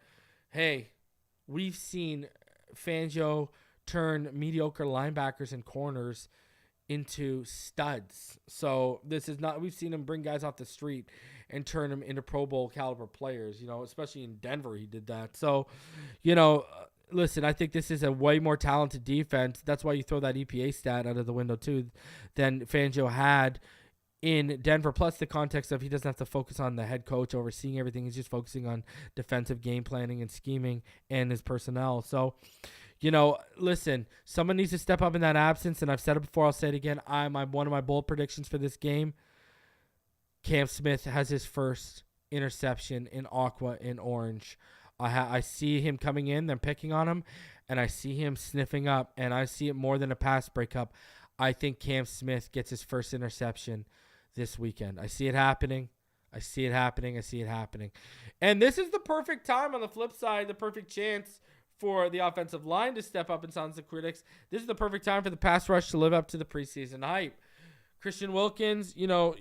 hey, we've seen Fangio turn mediocre linebackers and corners into studs. So this is not, we've seen him bring guys off the street and turn them into Pro Bowl caliber players, especially in Denver, he did that. So, listen, I think this is a way more talented defense. That's why you throw that EPA stat out of the window too than Fangio had in Denver, plus the context of he doesn't have to focus on the head coach overseeing everything. He's just focusing on defensive game planning and scheming and his personnel. So, listen, someone needs to step up in that absence, and I've said it before, I'll say it again. One of my bold predictions for this game, Cam Smith has his first interception in aqua in orange. I see him coming in, them picking on him, and I see him sniffing up, and I see it more than a pass breakup. I think Cam Smith gets his first interception this weekend. I see it happening. I see it happening. I see it happening. And this is the perfect time on the flip side, the perfect chance for the offensive line to step up and silence the critics. This is the perfect time for the pass rush to live up to the preseason hype. Christian Wilkins, you know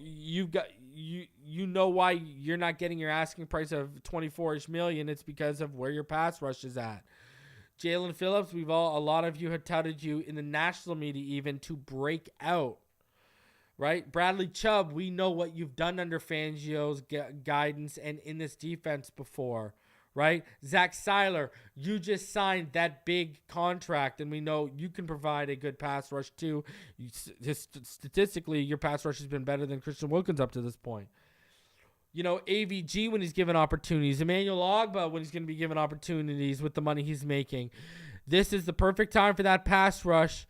why you're not getting your asking price of $24-ish million. It's because of where your pass rush is at. Jalen Phillips, a lot of you had touted you in the national media even to break out, right? Bradley Chubb, we know what you've done under Fangio's guidance and in this defense before, right? Zach Seiler, you just signed that big contract, and we know you can provide a good pass rush too. Statistically, your pass rush has been better than Christian Wilkins up to this point. You know, AVG when he's given opportunities. Emmanuel Ogba when he's going to be given opportunities with the money he's making. This is the perfect time for that pass rush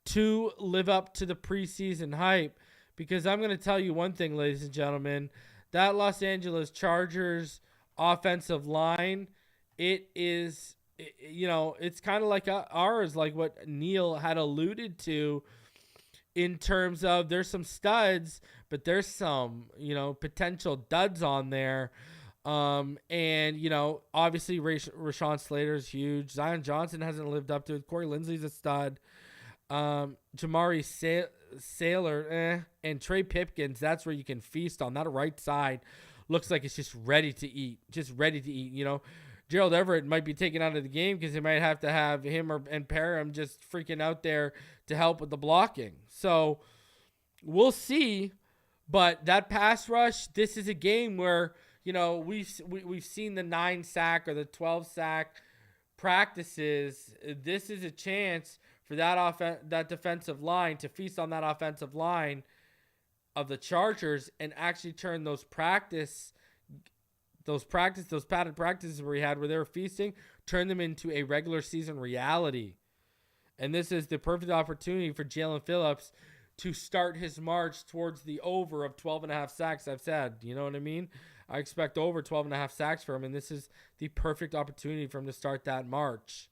to live up to the preseason hype. Because I'm going to tell you one thing, ladies and gentlemen. That Los Angeles Chargers offensive line, it's kind of like ours, like what Neil had alluded to in terms of there's some studs, but there's some, potential duds on there. And, obviously Rashawn Slater's huge. Zion Johnson hasn't lived up to it. Corey Linsley's a stud. Jamari Sailor, and Trey Pipkins, that's where you can feast on. That right side looks like it's just ready to eat. Gerald Everett might be taken out of the game because they might have to have him and Parham just freaking out there to help with the blocking. So we'll see. But that pass rush, this is a game where, we've seen the 9 sack or the 12 sack practices. This is a chance for that defensive line to feast on that offensive line of the Chargers and actually turn those padded practices where they were feasting, turn them into a regular season reality. And this is the perfect opportunity for Jalen Phillips to start his march towards the over of 12.5 sacks. I've said, you know what I mean? I expect over 12.5 sacks for him, and this is the perfect opportunity for him to start that march.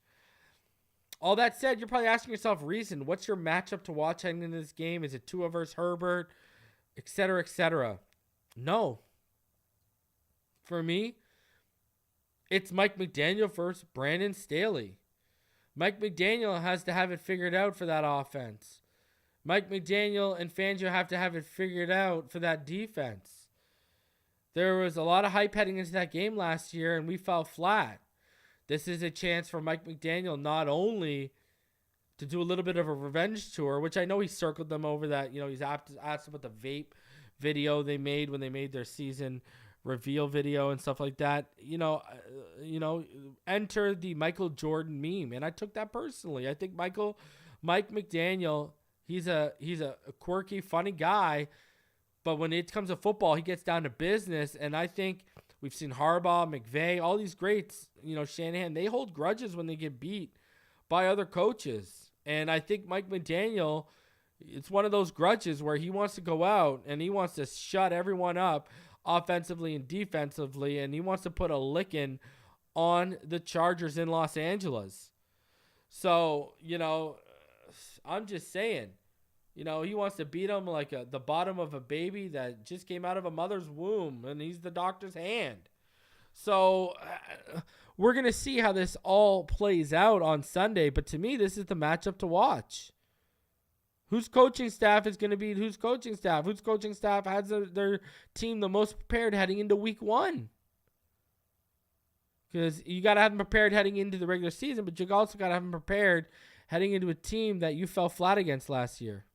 All that said, you're probably asking yourself, Reason, what's your matchup to watch heading into this game? Is it Tua versus Herbert, et cetera, et cetera? No. For me, it's Mike McDaniel versus Brandon Staley. Mike McDaniel has to have it figured out for that offense. Mike McDaniel and Fangio have to have it figured out for that defense. There was a lot of hype heading into that game last year, and we fell flat. This is a chance for Mike McDaniel not only to do a little bit of a revenge tour, which I know he circled them over that, he's asked about the vape video they made when they made their season reveal video and stuff like that. Enter the Michael Jordan meme, and I took that personally. I think Mike McDaniel, he's a quirky, funny guy, but when it comes to football, he gets down to business, and I think we've seen Harbaugh, McVay, all these greats, Shanahan, they hold grudges when they get beat by other coaches. And I think Mike McDaniel, it's one of those grudges where he wants to go out and he wants to shut everyone up offensively and defensively, and he wants to put a licking on the Chargers in Los Angeles. So, I'm just saying, he wants to beat them like the bottom of a baby that just came out of a mother's womb, and he's the doctor's hand. So we're going to see how this all plays out on Sunday, but to me, this is the matchup to watch. Whose coaching staff is going to beat whose coaching staff? Whose coaching staff has their team the most prepared heading into week 1? Because you got to have them prepared heading into the regular season, but you also got to have them prepared heading into a team that you fell flat against last year.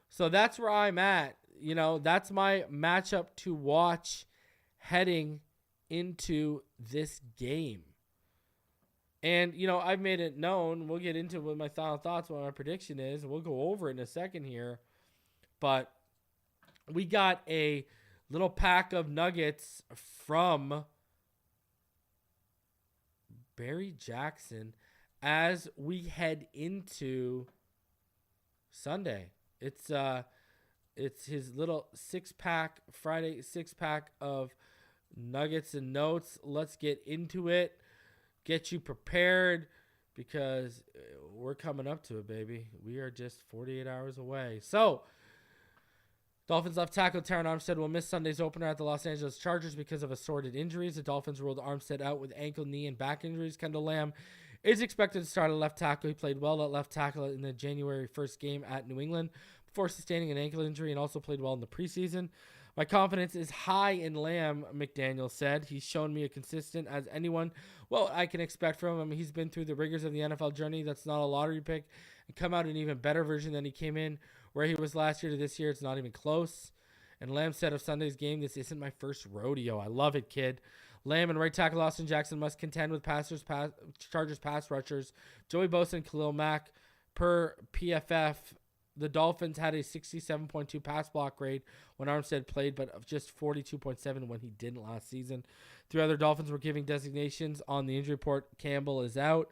So that's where I'm at. That's my matchup to watch heading into this game. And, I've made it known. We'll get into what my final thoughts, what my prediction is, and we'll go over it in a second here. But we got a little pack of nuggets from Barry Jackson as we head into Sunday. It's his little Friday 6-pack of nuggets and notes. Let's get into it. get you prepared because we're coming up to it, baby. We are just 48 hours away. So, Dolphins left tackle Terron Armstead will miss Sunday's opener at the Los Angeles Chargers because of assorted injuries. The Dolphins ruled Armstead out with ankle, knee, and back injuries. Kendall Lamb is expected to start at left tackle. He played well at left tackle in the January 1st game at New England before sustaining an ankle injury and also played well in the preseason. My confidence is high in Lamb, McDaniel said. He's shown me a consistent as anyone. Well, I can expect from him. He's been through the rigors of the NFL journey. That's not a lottery pick. And come out an even better version than he came in. Where he was last year to this year, it's not even close. And Lamb said of Sunday's game, this isn't my first rodeo. I love it, kid. Lamb and right tackle Austin Jackson must contend with Chargers pass rushers Joey Bosa and Khalil Mack. Per PFF, the Dolphins had a 67.2 pass block grade when Armstead played, but of just 42.7 when he didn't last season. 3 other Dolphins were giving designations on the injury report. Campbell is out.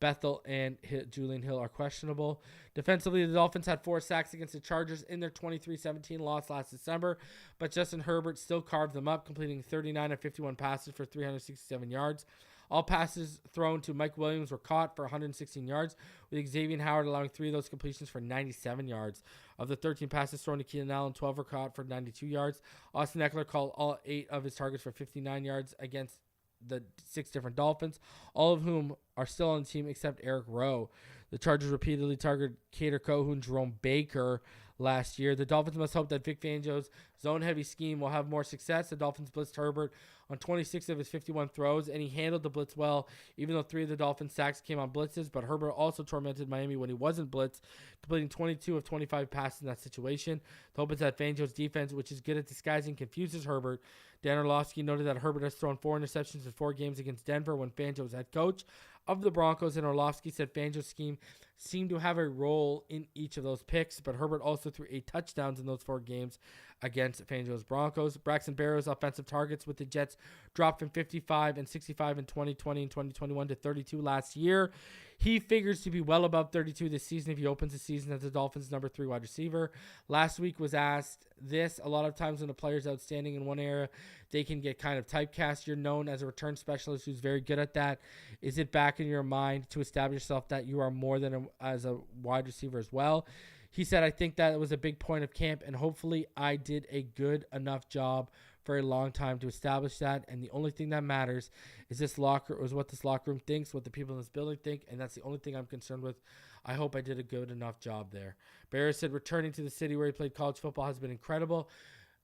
Bethel and Julian Hill are questionable. Defensively, the Dolphins had 4 sacks against the Chargers in their 23-17 loss last December, but Justin Herbert still carved them up, completing 39 of 51 passes for 367 yards. All passes thrown to Mike Williams were caught for 116 yards, with Xavier Howard allowing 3 of those completions for 97 yards. Of the 13 passes thrown to Keenan Allen, 12 were caught for 92 yards. Austin Eckler called all 8 of his targets for 59 yards against the 6 different Dolphins, all of whom are still on the team except Eric Rowe. The Chargers repeatedly targeted Kader Kohou and Jerome Baker last year. The Dolphins must hope that Vic Fangio's zone-heavy scheme will have more success. The Dolphins blitzed Herbert on 26 of his 51 throws, and he handled the blitz well, even though 3 of the Dolphins' sacks came on blitzes. But Herbert also tormented Miami when he wasn't blitzed, completing 22 of 25 passes in that situation. The hope is that Fangio's defense, which is good at disguising, confuses Herbert. Dan Orlovsky noted that Herbert has thrown 4 interceptions in 4 games against Denver when Fangio was head coach of the Broncos, and Orlovsky said Fangio's scheme seemed to have a role in each of those picks, but Herbert also threw 8 touchdowns in those 4 games against Fangio's Broncos. Braxton Berrios' offensive targets with the Jets dropped from 55 and 65 in 2020 and 2021 to 32 last year. He figures to be well above 32 this season if he opens the season as the Dolphins' number 3 wide receiver. Last week was asked this. A lot of times when a player's outstanding in one area, they can get kind of typecast. You're known as a return specialist who's very good at that. Is it back in your mind to establish yourself that you are more than as a wide receiver as well? He said, I think that was a big point of camp, and hopefully I did a good enough job for a long time to establish that, and the only thing that matters is what this locker room thinks, what the people in this building think, and that's the only thing I'm concerned with. I hope I did a good enough job there. Berrios said returning to the city where he played college football has been incredible.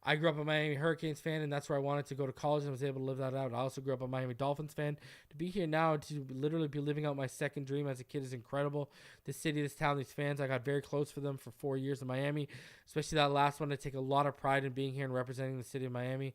I grew up a Miami Hurricanes fan, and that's where I wanted to go to college and was able to live that out. I also grew up a Miami Dolphins fan. To be here now, to literally be living out my second dream as a kid is incredible. This city, this town, these fans, I got very close for them for 4 years in Miami, especially that last one. I take a lot of pride in being here and representing the city of Miami.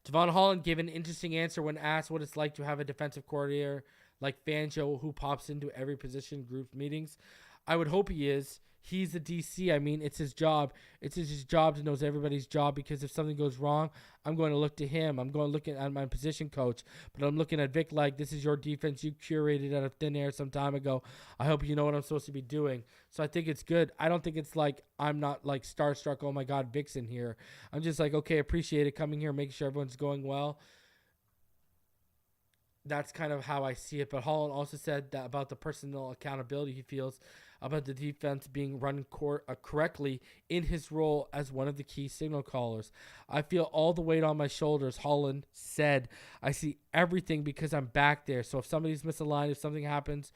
Jevon Holland gave an interesting answer when asked what it's like to have a defensive coordinator like Fangio who pops into every position group meetings. I would hope he is. He's the DC. I mean, it's his job. It's his job to know everybody's job, because if something goes wrong, I'm going to look to him. I'm going to look at my position coach. But I'm looking at Vic like, this is your defense. You curated out of thin air some time ago. I hope you know what I'm supposed to be doing. So I think it's good. I don't think it's like I'm not like starstruck. Oh, my God, Vic's in here. I'm just like, okay, appreciate it. Coming here, making sure everyone's going well. That's kind of how I see it. But Holland also said that about the personal accountability he feels about the defense being run correctly in his role as one of the key signal callers. I feel all the weight on my shoulders, Holland said. I see everything because I'm back there. So if somebody's misaligned, if something happens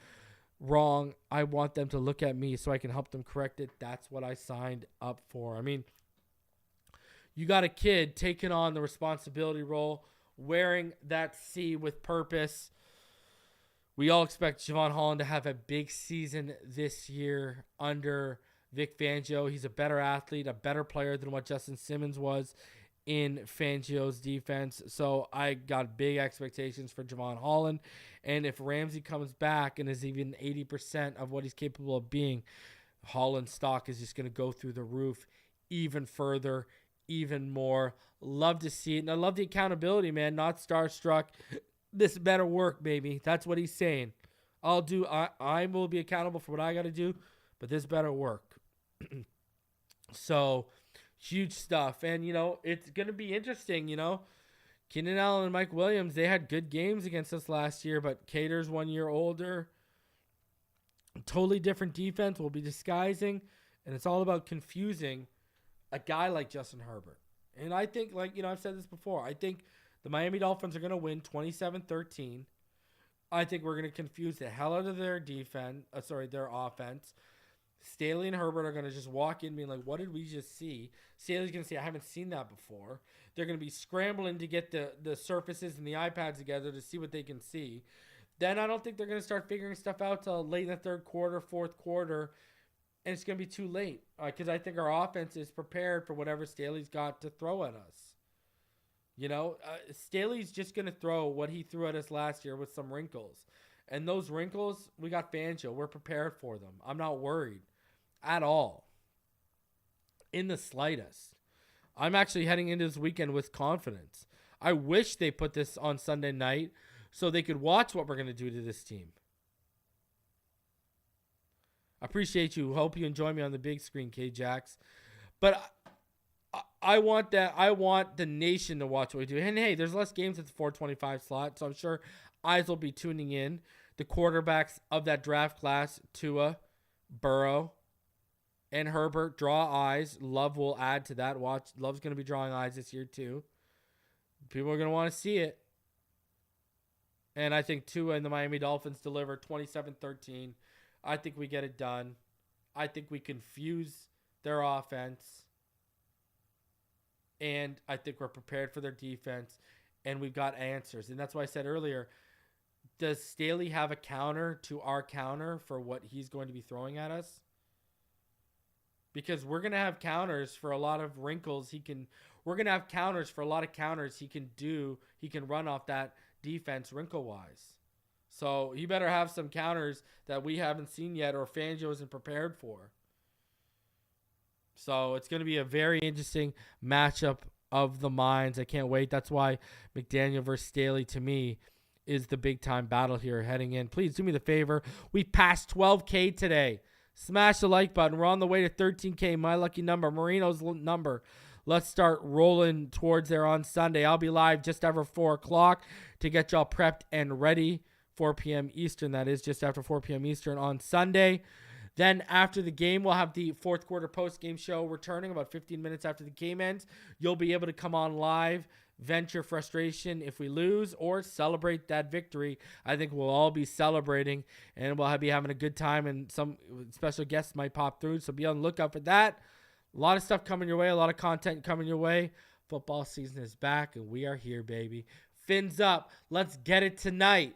wrong, I want them to look at me so I can help them correct it. That's what I signed up for. I mean, you got a kid taking on the responsibility role, wearing that C with purpose. We all expect Jevon Holland to have a big season this year under Vic Fangio. He's a better athlete, a better player than what Justin Simmons was in Fangio's defense. So I got big expectations for Jevon Holland. And if Ramsey comes back and is even 80% of what he's capable of being, Holland's stock is just going to go through the roof even further, even more. Love to see it. And I love the accountability, man. Not starstruck. This better work, baby. That's what he's saying. I will be accountable for what I got to do, but this better work. So, huge stuff. And, it's going to be interesting, Keenan Allen and Mike Williams, they had good games against us last year, but Cater's 1 year older. Totally different defense. We'll be disguising, and it's all about confusing a guy like Justin Herbert. And I think, I've said this before, I think the Miami Dolphins are going to win 27-13. I think we're going to confuse the hell out of their their offense. Staley and Herbert are going to just walk in being like, what did we just see? Staley's going to say, I haven't seen that before. They're going to be scrambling to get the surfaces and the iPads together to see what they can see. Then I don't think they're going to start figuring stuff out till late in the third quarter, fourth quarter, and it's going to be too late because I think our offense is prepared for whatever Staley's got to throw at us. Staley's just going to throw what he threw at us last year with some wrinkles. And those wrinkles, we got Fangio. We're prepared for them. I'm not worried at all. In the slightest. I'm actually heading into this weekend with confidence. I wish they put this on Sunday night so they could watch what we're going to do to this team. I appreciate you. Hope you enjoy me on the big screen, K-Jax. But I want that. I want the nation to watch what we do. And hey, there's less games at the 425 slot, so I'm sure eyes will be tuning in. The quarterbacks of that draft class, Tua, Burrow, and Herbert, draw eyes. Love will add to that. Love's going to be drawing eyes this year too. People are going to want to see it. And I think Tua and the Miami Dolphins deliver 27-13. I think we get it done. I think we confuse their offense. And I think we're prepared for their defense. And we've got answers. And that's why I said earlier, does Staley have a counter to our counter for what he's going to be throwing at us? Because we're going to have counters for a lot of wrinkles we're going to have counters for a lot of counters he can run off that defense wrinkle-wise. So he better have some counters that we haven't seen yet or Fangio isn't prepared for. So it's going to be a very interesting matchup of the minds. I can't wait. That's why McDaniel versus Staley, to me, is the big-time battle here heading in. Please do me the favor. We passed 12K today. Smash the like button. We're on the way to 13K, my lucky number, Marino's number. Let's start rolling towards there on Sunday. I'll be live just after 4 o'clock to get y'all prepped and ready. 4 p.m. Eastern, that is, just after 4 p.m. Eastern on Sunday. Then after the game, we'll have the fourth quarter post-game show returning about 15 minutes after the game ends. You'll be able to come on live, vent your frustration if we lose, or celebrate that victory. I think we'll all be celebrating, and we'll be having a good time, and some special guests might pop through, so be on the lookout for that. A lot of stuff coming your way, a lot of content coming your way. Football season is back, and we are here, baby. Fins up. Let's get it tonight.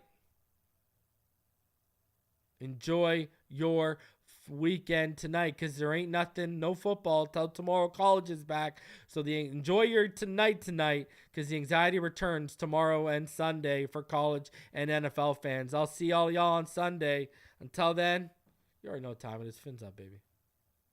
Enjoy your weekend tonight because there ain't nothing, no football till tomorrow. College is back. So enjoy your tonight because the anxiety returns tomorrow and Sunday for college and NFL fans. I'll see all y'all on Sunday. Until then, you already know what time it is. Fins up, baby.